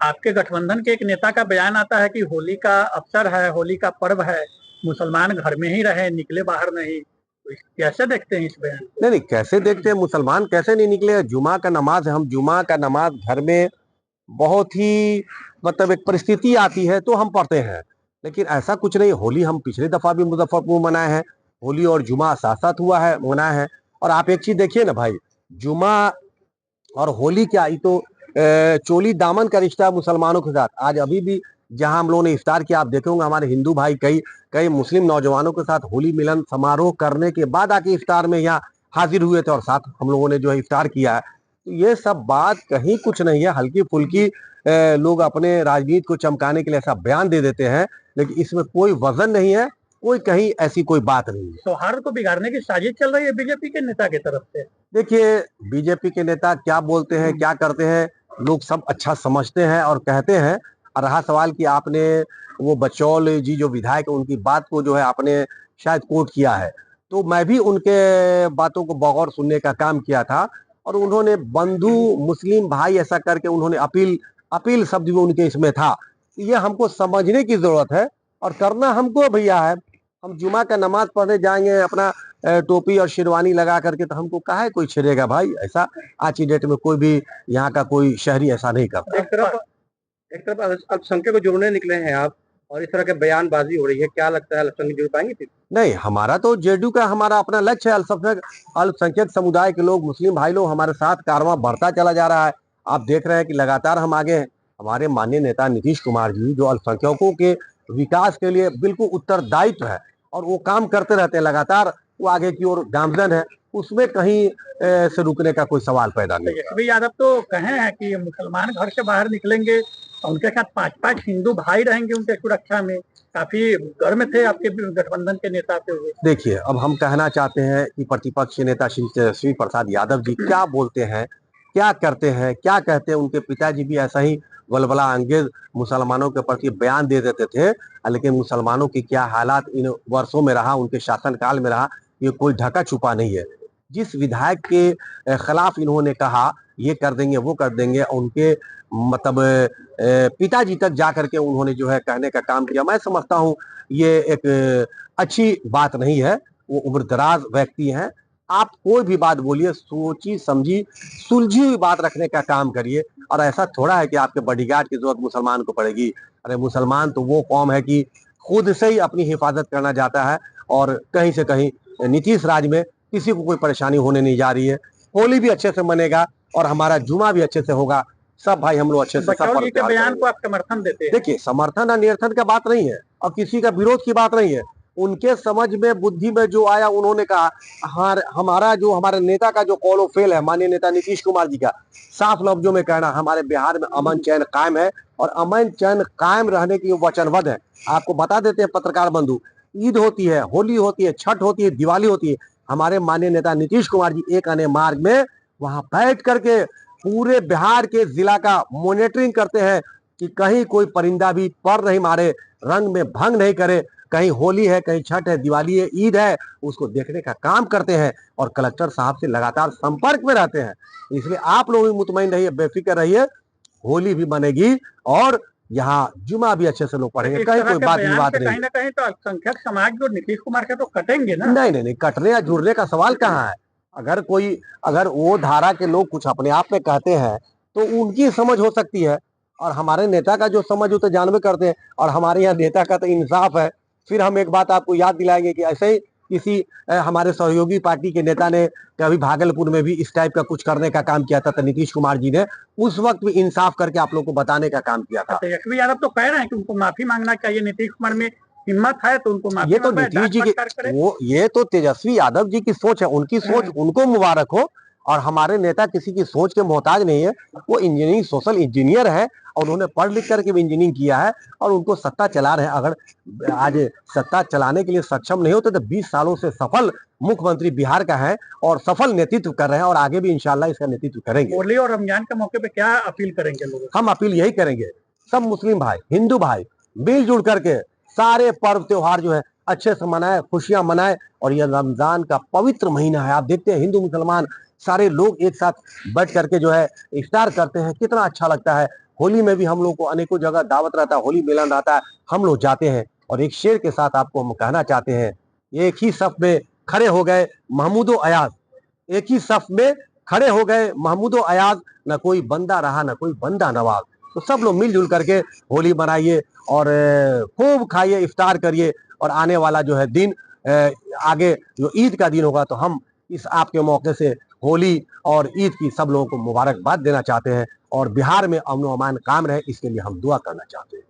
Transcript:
आपके गठबंधन के एक नेता का बयान आता है कि होली का अवसर है, होली का पर्व है, मुसलमान घर में ही रहे, निकले बाहर नहीं। तो कैसे देखते हैं इस बयान को? नहीं नहीं, कैसे देखते हैं, मुसलमान कैसे नहीं निकले। जुमा का नमाज है, हम जुमा का नमाज घर में बहुत ही मतलब एक परिस्थिति आती है तो हम पढ़ते हैं, लेकिन ऐसा कुछ नहीं। होली हम पिछले दफा भी मुजफ्फरपुर मनाए हैं, होली और जुमा साथ साथ हुआ है, मनाया है। और आप एक चीज देखिए ना भाई, जुमा और होली क्या, ये तो चोली दामन का रिश्ता है मुसलमानों के साथ। आज अभी भी जहां हम लोगों ने इफ्तार किया, आप देखे होंगे हमारे हिंदू भाई कई कई मुस्लिम नौजवानों के साथ होली मिलन समारोह करने के बाद आके इफ्तार में यहाँ हाजिर हुए थे और साथ हम लोगों ने जो है इफ्तार किया है। तो ये सब बात कहीं कुछ नहीं है, हल्की फुल्की लोग अपने राजनीति को चमकाने के लिए ऐसा बयान दे देते हैं, लेकिन इसमें कोई वजन नहीं है, कोई कहीं ऐसी कोई बात नहीं है। सौहार्द को बिगाड़ने की साजिश चल रही है बीजेपी के नेता की तरफ से। देखिए, बीजेपी के नेता क्या बोलते हैं क्या करते हैं, लोग सब अच्छा समझते हैं और कहते हैं। और रहा सवाल कि आपने वो बचौल जी जो विधायक है उनकी बात को जो है आपने शायद कोट किया है, तो मैं भी उनके बातों को बगौर सुनने का काम किया था। और उन्होंने बंधु मुस्लिम भाई ऐसा करके उन्होंने अपील अपील शब्द भी उनके इसमें था। ये हमको समझने की जरूरत है और करना हमको भैया है। हम जुमा का नमाज पढ़ने जाएंगे अपना टोपी और शेरवानी लगा करके, तो हमको काहे कोई छेड़ेगा भाई। ऐसा आज की डेट में कोई भी यहाँ का कोई शहरी ऐसा नहीं करता। एक तरफ अल्पसंख्यक को जोड़ने निकले हैं आप, और इस तरह के बयानबाजी हो रही है, क्या लगता है अल्पसंख्यक जुड़ पाएंगे फिर? नहीं, हमारा तो जेडीयू का हमारा अपना लक्ष्य है। अल्पसंख्यक अल्पसंख्यक समुदाय के लोग, मुस्लिम भाई लोग हमारे साथ, कारवां बढ़ता चला जा रहा है। आप देख रहे हैं कि लगातार हम आगे हैं। हमारे माननीय नेता नीतीश कुमार जी जो अल्पसंख्यकों के विकास के लिए बिल्कुल उत्तरदायित्व है और वो काम करते रहते हैं लगातार, वो आगे की ओर गामजन है, उसमें कहीं से रुकने का कोई सवाल पैदा नहीं। तेजस्वी यादव तो कहे हैं कि मुसलमान घर से बाहर निकलेंगे और उनके साथ 5-5 हिंदू भाई रहेंगे उनके सुरक्षा में। काफी गर्म थे आपके गठबंधन के नेता से हुए। देखिए, अब हम कहना चाहते हैं कि प्रतिपक्ष नेता श्री तेजस्वी प्रसाद यादव जी क्या बोलते हैं, क्या करते हैं, क्या कहते हैं। उनके पिताजी भी ऐसा ही वलवला अंगेज मुसलमानों के प्रति बयान दे देते थे, लेकिन मुसलमानों की क्या हालात इन वर्षों में रहा, उनके शासनकाल में रहा, ये कोई ढका छुपा नहीं है। जिस विधायक के खिलाफ इन्होंने कहा ये कर देंगे वो कर देंगे, उनके मतलब पिताजी तक जा करके उन्होंने जो है कहने का काम किया। मैं समझता हूँ ये एक अच्छी बात नहीं है। वो उम्रदराज व्यक्ति हैं, आप कोई भी बात बोलिए सोची समझी सुलझी हुई बात रखने का काम करिए। और ऐसा थोड़ा है कि आपके बॉडीगार्ड की जरूरत मुसलमान को पड़ेगी। अरे मुसलमान तो वो कौम है कि खुद से ही अपनी हिफाजत करना चाहता है, और कहीं से कहीं नीतीश राज में किसी को कोई परेशानी होने नहीं जा रही है। होली भी अच्छे से मनेगा और हमारा जुमा भी अच्छे से होगा। सब भाई हम लोग अच्छे से सब बचौल जी के पर्व बयान करेंगे। को आप समर्थन देते हैं? देखिए, समर्थन और निरर्थन का बात नहीं है और किसी का विरोध की बात नहीं है। उनके समझ में बुद्धि में जो आया उन्होंने कहा। हमारा जो हमारे नेता का जो कॉल ऑफ फेल है, माननीय नेता नीतीश कुमार जी का साफ लफ्जों में कहना, हमारे बिहार में अमन चैन कायम है और अमन चैन कायम रहने की वचनबद्ध है। आपको बता देते हैं पत्रकार बंधु, ईद होती है, होली होती है, छठ होती है, दिवाली होती है, हमारे माननीय नेता नीतीश कुमार जी एक आने मार्ग में वहां बैठ करके पूरे बिहार के जिला का मॉनिटरिंग करते हैं कि कहीं कोई परिंदा भी पर नहीं मारे, रंग में भंग नहीं करे। कहीं होली है, कहीं छठ है, दिवाली है, ईद है, उसको देखने का काम करते हैं और कलेक्टर साहब से लगातार संपर्क में रहते हैं। इसलिए आप लोग भी मुतमईन रहिए, बेफिक्र रहिए, होली भी बनेगी और यहाँ जुमा भी अच्छे से लोग पढ़ेंगे, कहीं कोई बात विवाद नहीं। कहीं ना कहीं तो अल्पसंख्यक समाज जो नीतीश कुमार के तो कटेंगे ना। नहीं नहीं नहीं, कटने या जुड़ने का सवाल कहाँ है। अगर वो धारा के लोग कुछ अपने आप में कहते हैं तो उनकी समझ हो सकती है, और हमारे नेता का जो समझ हो तो जानबे करते हैं, और हमारे यहाँ नेता का तो इंसाफ है। फिर हम एक बात आपको याद दिलाएंगे कि ऐसे ही किसी हमारे सहयोगी पार्टी के नेता ने कभी भागलपुर में भी इस टाइप का कुछ करने का काम किया था, तो नीतीश कुमार जी ने उस वक्त भी इंसाफ करके आप लोग को बताने का काम किया था। तेजस्वी यादव तो कह रहे हैं कि उनको माफी मांगना चाहिए, नीतीश कुमार में हिम्मत है तो उनको माफी। ये तो नीतीश जी की ये तो तेजस्वी यादव जी की सोच है, उनकी सोच, उनको मुबारक हो। और हमारे नेता किसी की सोच के मोहताज नहीं है, वो इंजीनियरिंग सोशल इंजीनियर है और उन्होंने पढ़ लिख करके भी इंजीनियरिंग किया है और उनको सत्ता चला रहे हैं। अगर आज सत्ता चलाने के लिए सक्षम नहीं होते तो 20 सालों से सफल मुख्यमंत्री बिहार का है और सफल नेतृत्व कर रहे हैं और आगे भी इंशाल्लाह इसका नेतृत्व करेंगे। होली और रमजान के मौके पे क्या अपील करेंगे लोगों? हम अपील यही करेंगे, सब मुस्लिम भाई हिंदू भाई मिलजुल करके सारे पर्व त्योहार जो है अच्छे से मनाए, खुशियां मनाए। और यह रमजान का पवित्र महीना है, आप देखते हैं हिंदू मुसलमान सारे लोग एक साथ बैठ करके जो है इफ्तार करते हैं, कितना अच्छा लगता है। होली में भी हम लोग को अनेकों जगह दावत रहता है, होली मिलन रहता है, हम लोग जाते हैं। और एक शेर के साथ आपको हम कहना चाहते हैं, एक ही सफ में खड़े हो गए महमूदो अयाज, एक ही सफ में खड़े हो गए महमूदो अयाज, न कोई बंदा रहा न कोई बंदा नवाज। तो सब लोग मिलजुल करके होली मनाइए और खूब खाइए, इफ्तार करिए। और आने वाला जो है दिन आगे जो ईद का दिन होगा, तो हम इस आपके मौके से होली और ईद की सब लोगों को मुबारकबाद देना चाहते हैं। और बिहार में अमन व अमान कायम रहे, इसके लिए हम दुआ करना चाहते हैं।